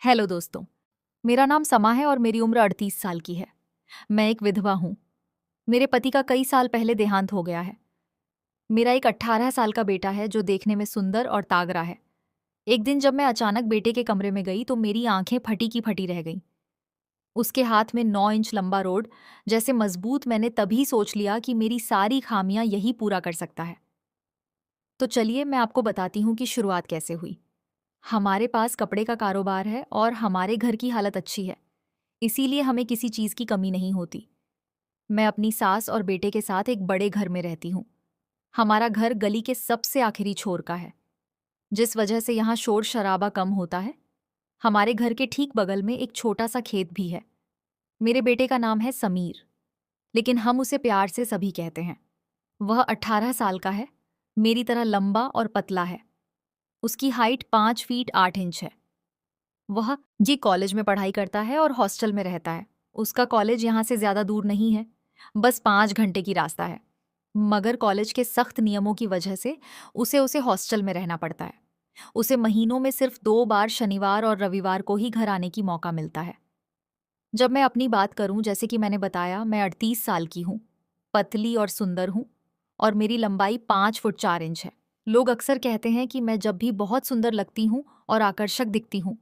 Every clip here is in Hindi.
हेलो दोस्तों। मेरा नाम समा है और मेरी उम्र 38 साल की है। मैं एक विधवा हूँ। मेरे पति का कई साल पहले देहांत हो गया है। मेरा एक 18 साल का बेटा है जो देखने में सुंदर और तागरा है। एक दिन जब मैं अचानक बेटे के कमरे में गई तो मेरी आंखें फटी की फटी रह गईं। उसके हाथ में 9 इंच लंबा रोड जैसे मजबूत। मैंने तभी सोच लिया कि मेरी सारी खामियां यही पूरा कर सकता है। तो चलिए मैं आपको बताती हूँ कि शुरुआत कैसे हुई। हमारे पास कपड़े का कारोबार है और हमारे घर की हालत अच्छी है, इसीलिए हमें किसी चीज की कमी नहीं होती। मैं अपनी सास और बेटे के साथ एक बड़े घर में रहती हूँ। हमारा घर गली के सबसे आखिरी छोर का है, जिस वजह से यहाँ शोर शराबा कम होता है। हमारे घर के ठीक बगल में एक छोटा सा खेत भी है। मेरे बेटे का नाम है समीर, लेकिन हम उसे प्यार से सभी कहते हैं। वह 18 साल का है, मेरी तरह लंबा और पतला है। उसकी हाइट 5 फीट 8 इंच है। वह जी कॉलेज में पढ़ाई करता है और हॉस्टल में रहता है। उसका कॉलेज यहाँ से ज्यादा दूर नहीं है, बस 5 घंटे की रास्ता है। मगर कॉलेज के सख्त नियमों की वजह से उसे उसे हॉस्टल में रहना पड़ता है। उसे महीनों में सिर्फ 2 बार शनिवार और रविवार को ही घर आने की मौका मिलता है। जब मैं अपनी बात करूं, जैसे कि मैंने बताया, मैं 38 साल की हूँ, पतली और सुंदर हूँ और मेरी लंबाई 5 फुट 4 इंच है। लोग अक्सर कहते हैं कि मैं जब भी बहुत सुंदर लगती हूँ और आकर्षक दिखती हूँ।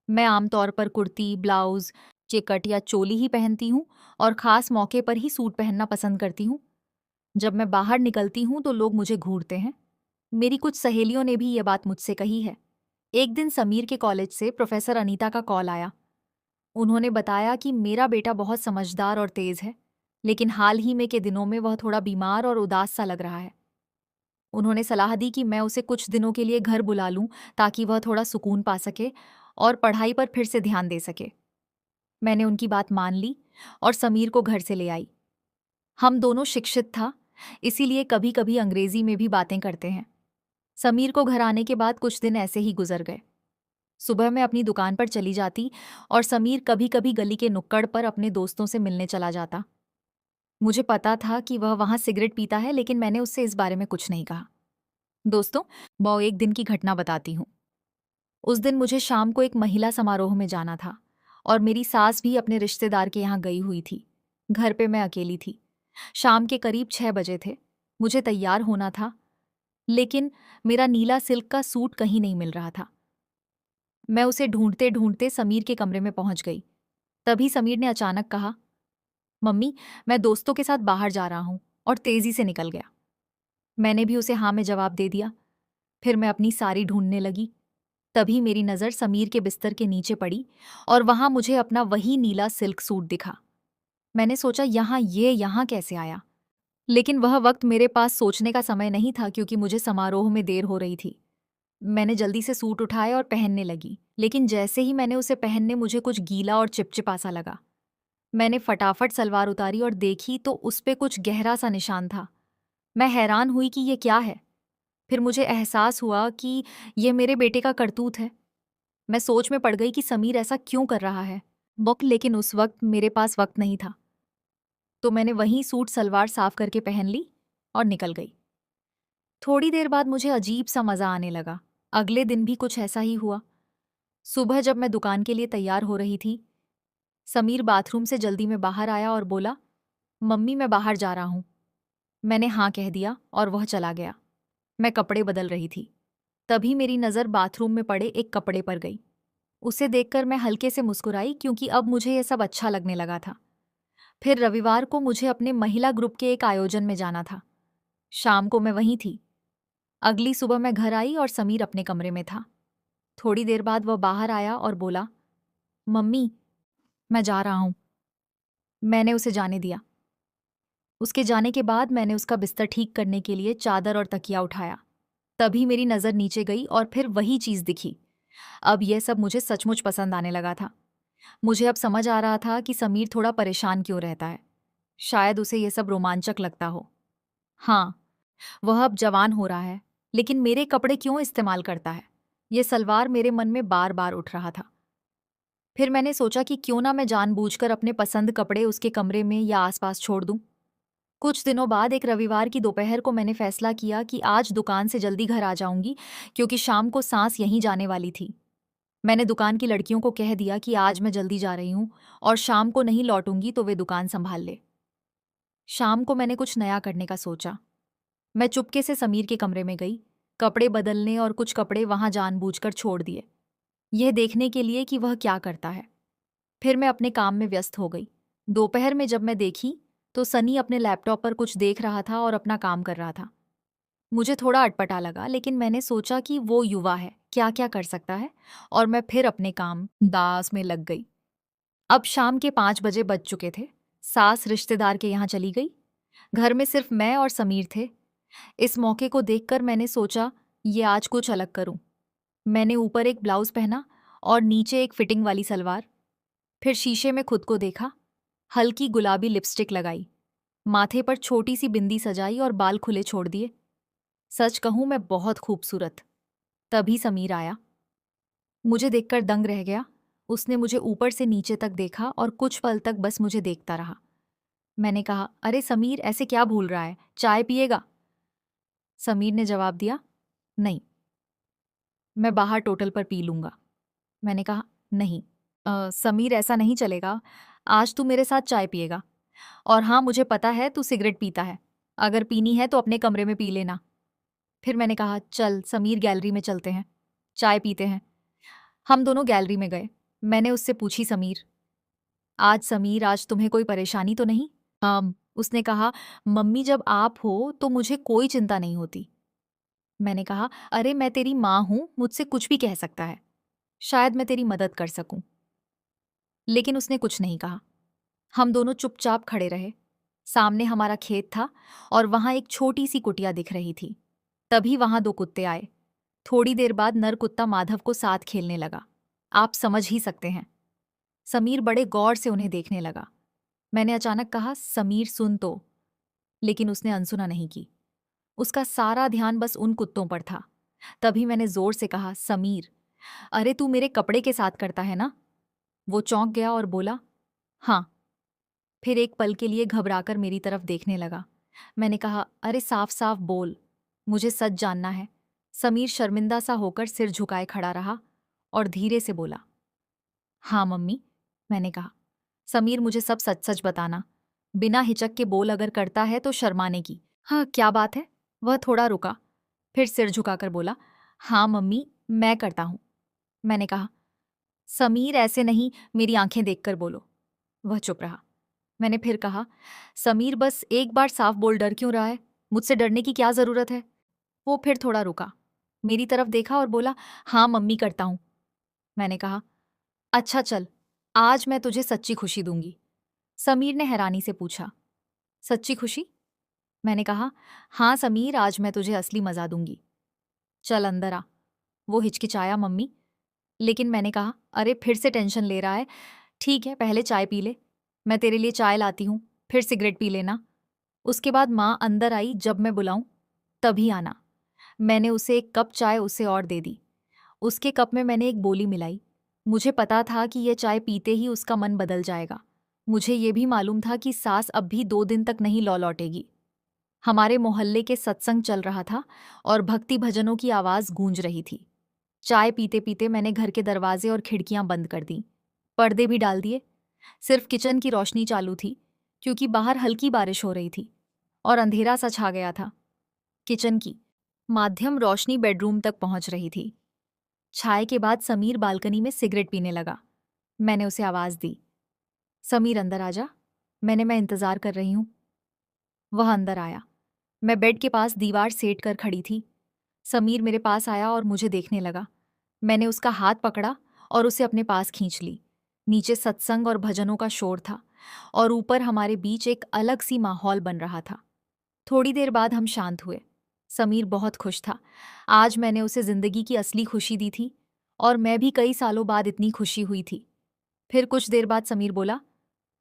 मैं आमतौर पर कुर्ती, ब्लाउज, जैकेट या चोली ही पहनती हूँ और खास मौके पर ही सूट पहनना पसंद करती हूँ। जब मैं बाहर निकलती हूँ तो लोग मुझे घूरते हैं। मेरी कुछ सहेलियों ने भी ये बात मुझसे कही है। एक दिन समीर के कॉलेज से प्रोफेसर अनीता का कॉल आया। उन्होंने बताया कि मेरा बेटा बहुत समझदार और तेज है, लेकिन हाल ही में के दिनों में वह थोड़ा बीमार और उदास सा लग रहा है। उन्होंने सलाह दी कि मैं उसे कुछ दिनों के लिए घर बुला लूं ताकि वह थोड़ा सुकून पा सके और पढ़ाई पर फिर से ध्यान दे सके। मैंने उनकी बात मान ली और समीर को घर से ले आई। हम दोनों शिक्षित था, इसीलिए कभी कभी अंग्रेजी में भी बातें करते हैं। समीर को घर आने के बाद कुछ दिन ऐसे ही गुजर गए। सुबह मैं अपनी दुकान पर चली जाती और समीर कभी कभी गली के नुक्कड़ पर अपने दोस्तों से मिलने चला जाता। मुझे पता था कि वह वहां सिगरेट पीता है, लेकिन मैंने उससे इस बारे में कुछ नहीं कहा। दोस्तों, मैं एक दिन की घटना बताती हूँ। उस दिन मुझे शाम को एक महिला समारोह में जाना था और मेरी सास भी अपने रिश्तेदार के यहाँ गई हुई थी। घर पे मैं अकेली थी। शाम के करीब 6 बजे थे। मुझे तैयार होना था, लेकिन मेरा नीला सिल्क का सूट कहीं नहीं मिल रहा था। मैं उसे ढूंढते ढूंढते समीर के कमरे में पहुंच गई। तभी समीर ने अचानक कहा, मम्मी, मैं दोस्तों के साथ बाहर जा रहा हूं, और तेजी से निकल गया। मैंने भी उसे हाँ में जवाब दे दिया। फिर मैं अपनी साड़ी ढूंढने लगी। तभी मेरी नज़र समीर के बिस्तर के नीचे पड़ी और वहां मुझे अपना वही नीला सिल्क सूट दिखा। मैंने सोचा यहाँ कैसे आया, लेकिन वह वक्त मेरे पास सोचने का समय नहीं था क्योंकि मुझे समारोह में देर हो रही थी। मैंने जल्दी से सूट उठाए और पहनने लगी, लेकिन जैसे ही मैंने उसे पहनने मुझे कुछ गीला और चिपचिपा सा लगा। मैंने फटाफट सलवार उतारी और देखी तो उस पे कुछ गहरा सा निशान था। मैं हैरान हुई कि ये क्या है। फिर मुझे एहसास हुआ कि ये मेरे बेटे का करतूत है। मैं सोच में पड़ गई कि समीर ऐसा क्यों कर रहा है। लेकिन उस वक्त मेरे पास वक्त नहीं था, तो मैंने वहीं सूट सलवार साफ करके पहन ली और निकल गई। थोड़ी देर बाद मुझे अजीब सा मजा आने लगा। अगले दिन भी कुछ ऐसा ही हुआ। सुबह जब मैं दुकान के लिए तैयार हो रही थी, समीर बाथरूम से जल्दी में बाहर आया और बोला, मम्मी, मैं बाहर जा रहा हूं। मैंने हाँ कह दिया और वह चला गया। मैं कपड़े बदल रही थी। तभी मेरी नज़र बाथरूम में पड़े एक कपड़े पर गई। उसे देखकर मैं हल्के से मुस्कुराई क्योंकि अब मुझे यह सब अच्छा लगने लगा था। फिर रविवार को मुझे अपने महिला ग्रुप के एक आयोजन में जाना था। शाम को मैं वहीं थी। अगली सुबह मैं घर आई और समीर अपने कमरे में था। थोड़ी देर बाद वह बाहर आया और बोला, मम्मी, मैं जा रहा हूं। मैंने उसे जाने दिया। उसके जाने के बाद मैंने उसका बिस्तर ठीक करने के लिए चादर और तकिया उठाया। तभी मेरी नज़र नीचे गई और फिर वही चीज़ दिखी। अब यह सब मुझे सचमुच पसंद आने लगा था। मुझे अब समझ आ रहा था कि समीर थोड़ा परेशान क्यों रहता है। शायद उसे यह सब रोमांचक लगता हो। हाँ, वह अब जवान हो रहा है, लेकिन मेरे कपड़े क्यों इस्तेमाल करता है, ये सलवार मेरे मन में बार बार उठ रहा था। फिर मैंने सोचा कि क्यों ना मैं जानबूझकर अपने पसंद कपड़े उसके कमरे में या आसपास छोड़ दूं। कुछ दिनों बाद एक रविवार की दोपहर को मैंने फैसला किया कि आज दुकान से जल्दी घर आ जाऊंगी, क्योंकि शाम को सांस यहीं जाने वाली थी। मैंने दुकान की लड़कियों को कह दिया कि आज मैं जल्दी जा रही हूं और शाम को नहीं लौटूंगी तो वे दुकान संभाल ले। शाम को मैंने कुछ नया करने का सोचा। मैं चुपके से समीर के कमरे में गई, कपड़े बदलने और कुछ कपड़े वहां जानबूझकर छोड़ दिए, यह देखने के लिए कि वह क्या करता है। फिर मैं अपने काम में व्यस्त हो गई। दोपहर में जब मैं देखी तो सनी अपने लैपटॉप पर कुछ देख रहा था और अपना काम कर रहा था। मुझे थोड़ा अटपटा लगा, लेकिन मैंने सोचा कि वो युवा है, क्या क्या कर सकता है, और मैं फिर अपने काम दास में लग गई। अब शाम के 5 बजे बज चुके थे। सास रिश्तेदार के यहाँ चली गई। घर में सिर्फ मैं और समीर थे। इस मौके को देखकर मैंने सोचा ये आज कुछ अलग करूं। मैंने ऊपर एक ब्लाउज पहना और नीचे एक फिटिंग वाली सलवार। फिर शीशे में खुद को देखा, हल्की गुलाबी लिपस्टिक लगाई, माथे पर छोटी सी बिंदी सजाई और बाल खुले छोड़ दिए। सच कहूं मैं बहुत खूबसूरत। तभी समीर आया। मुझे देखकर दंग रह गया। उसने मुझे ऊपर से नीचे तक देखा और कुछ पल तक बस मुझे देखता रहा। मैंने कहा, अरे समीर, ऐसे क्या भूल रहा है, चाय पिएगा? समीर ने जवाब दिया, नहीं, मैं बाहर टोटल पर पी लूंगा। मैंने कहा, नहीं समीर, ऐसा नहीं चलेगा। आज तू मेरे साथ चाय पिएगा। और हाँ, मुझे पता है तू सिगरेट पीता है। अगर पीनी है तो अपने कमरे में पी लेना। फिर मैंने कहा, चल समीर, गैलरी में चलते हैं, चाय पीते हैं। हम दोनों गैलरी में गए। मैंने उससे पूछी, समीर, आज तुम्हें कोई परेशानी तो नहीं? उसने कहा, मम्मी जब आप हो तो मुझे कोई चिंता नहीं होती। मैंने कहा, अरे मैं तेरी माँ हूं, मुझसे कुछ भी कह सकता है, शायद मैं तेरी मदद कर सकूं। लेकिन उसने कुछ नहीं कहा। हम दोनों चुपचाप खड़े रहे। सामने हमारा खेत था और वहां एक छोटी सी कुटिया दिख रही थी। तभी वहां 2 कुत्ते आए। थोड़ी देर बाद नर कुत्ता माधव को साथ खेलने लगा। आप समझ ही सकते हैं। समीर बड़े गौर से उन्हें देखने लगा। मैंने अचानक कहा, समीर सुन तो। लेकिन उसने अनसुना नहीं की। उसका सारा ध्यान बस उन कुत्तों पर था। तभी मैंने जोर से कहा, समीर, अरे तू मेरे कपड़े के साथ करता है ना? वो चौंक गया और बोला, हाँ। फिर एक पल के लिए घबराकर मेरी तरफ देखने लगा। मैंने कहा, अरे साफ साफ बोल, मुझे सच जानना है। समीर शर्मिंदा सा होकर सिर झुकाए खड़ा रहा और धीरे से बोला, हाँ मम्मी। मैंने कहा, समीर, मुझे सब सच सच बताना। बिना हिचक के बोल, अगर करता है तो शर्माने की। हाँ, क्या बात है? वह थोड़ा रुका, फिर सिर झुकाकर बोला, हाँ मम्मी, मैं करता हूं। मैंने कहा, समीर ऐसे नहीं, मेरी आंखें देखकर बोलो। वह चुप रहा। मैंने फिर कहा, समीर बस एक बार साफ बोल, डर क्यों रहा है? मुझसे डरने की क्या जरूरत है? वो फिर थोड़ा रुका, मेरी तरफ देखा और बोला, हाँ मम्मी, करता हूं। मैंने कहा, अच्छा चल, आज मैं तुझे सच्ची खुशी दूंगी। समीर ने हैरानी से पूछा, सच्ची खुशी? मैंने कहा, हाँ समीर, आज मैं तुझे असली मजा दूंगी। चल अंदर आ। वो हिचकिचाया, मम्मी। लेकिन मैंने कहा, अरे फिर से टेंशन ले रहा है। ठीक है, पहले चाय पी ले, मैं तेरे लिए चाय लाती हूँ, फिर सिगरेट पी लेना। उसके बाद माँ अंदर आई, जब मैं बुलाऊं तभी आना। मैंने उसे एक कप चाय उसे और दे दी। उसके कप में मैंने एक बोली मिलाई। मुझे पता था कि यह चाय पीते ही उसका मन बदल जाएगा। मुझे ये भी मालूम था कि सास अब भी 2 दिन तक नहीं लौटेगी। हमारे मोहल्ले के सत्संग चल रहा था और भक्ति भजनों की आवाज गूंज रही थी। चाय पीते पीते मैंने घर के दरवाजे और खिड़कियां बंद कर दी, पर्दे भी डाल दिए। सिर्फ किचन की रोशनी चालू थी, क्योंकि बाहर हल्की बारिश हो रही थी और अंधेरा सा छा गया था। किचन की माध्यम रोशनी बेडरूम तक पहुंच रही थी। चाय के बाद समीर बालकनी में सिगरेट पीने लगा। मैंने उसे आवाज दी, समीर अंदर आजा, मैं इंतजार कर रही हूं। वह अंदर आया। मैं बेड के पास दीवार सेट कर खड़ी थी। समीर मेरे पास आया और मुझे देखने लगा। मैंने उसका हाथ पकड़ा और उसे अपने पास खींच ली। नीचे सत्संग और भजनों का शोर था और ऊपर हमारे बीच एक अलग सी माहौल बन रहा था। थोड़ी देर बाद हम शांत हुए। समीर बहुत खुश था। आज मैंने उसे जिंदगी की असली खुशी दी थी और मैं भी कई सालों बाद इतनी खुशी हुई थी। फिर कुछ देर बाद समीर बोला,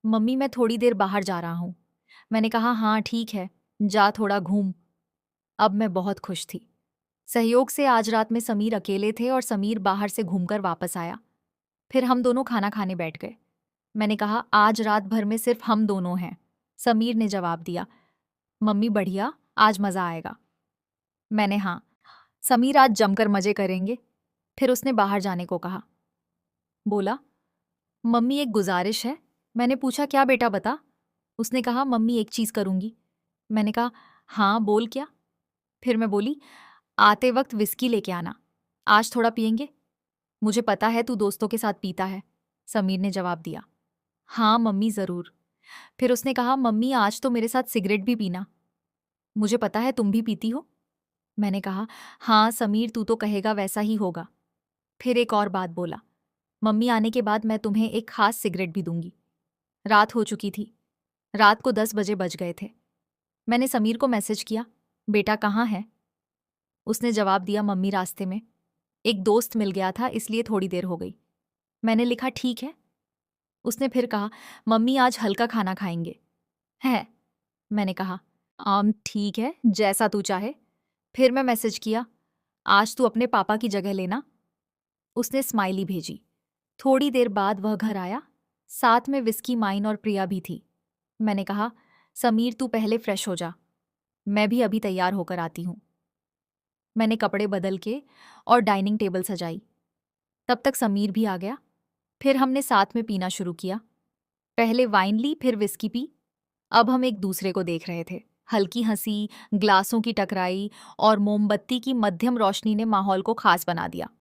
मम्मी मैं थोड़ी देर बाहर जा रहा हूं। मैंने कहा, हाँ ठीक है, जा थोड़ा घूम। अब मैं बहुत खुश थी। सहयोग से आज रात में समीर अकेले थे और समीर बाहर से घूमकर वापस आया। फिर हम दोनों खाना खाने बैठ गए। मैंने कहा, आज रात भर में सिर्फ हम दोनों हैं। समीर ने जवाब दिया, मम्मी बढ़िया, आज मजा आएगा। मैंने हाँ, समीर आज जमकर मजे करेंगे। फिर उसने बाहर जाने को कहा। बोला, मम्मी एक गुजारिश है। मैंने पूछा, क्या बेटा बता। उसने कहा, मम्मी एक चीज़ करूँगी। मैंने कहा, हाँ बोल क्या। फिर मैं बोली, आते वक्त विस्की लेके आना, आज थोड़ा पियेंगे। मुझे पता है तू दोस्तों के साथ पीता है। समीर ने जवाब दिया, हाँ मम्मी ज़रूर। फिर उसने कहा, मम्मी आज तो मेरे साथ सिगरेट भी पीना, मुझे पता है तुम भी पीती हो। मैंने कहा, हाँ समीर तू तो कहेगा वैसा ही होगा। फिर एक और बात बोला, मम्मी आने के बाद मैं तुम्हें एक खास सिगरेट भी दूंगी। रात हो चुकी थी, रात को 10 बजे बज गए थे। मैंने समीर को मैसेज किया, बेटा कहाँ है। उसने जवाब दिया, मम्मी रास्ते में, एक दोस्त मिल गया था इसलिए थोड़ी देर हो गई। मैंने लिखा, ठीक है। उसने फिर कहा, मम्मी आज हल्का खाना खाएंगे। है, मैंने कहा, ठीक है जैसा तू चाहे। फिर मैं मैसेज किया, आज तू अपने पापा की जगह लेना। उसने स्माइली भेजी। थोड़ी देर बाद वह घर आया, साथ में विस्की, माइन और प्रिया भी थी। मैंने कहा, समीर तू पहले फ्रेश हो जा, मैं भी अभी तैयार होकर आती हूँ। मैंने कपड़े बदल के और डाइनिंग टेबल सजाई। तब तक समीर भी आ गया। फिर हमने साथ में पीना शुरू किया। पहले वाइन ली, फिर विस्की पी। अब हम एक दूसरे को देख रहे थे। हल्की हंसी, ग्लासों की टकराई और मोमबत्ती की मध्यम रोशनी ने माहौल को खास बना दिया।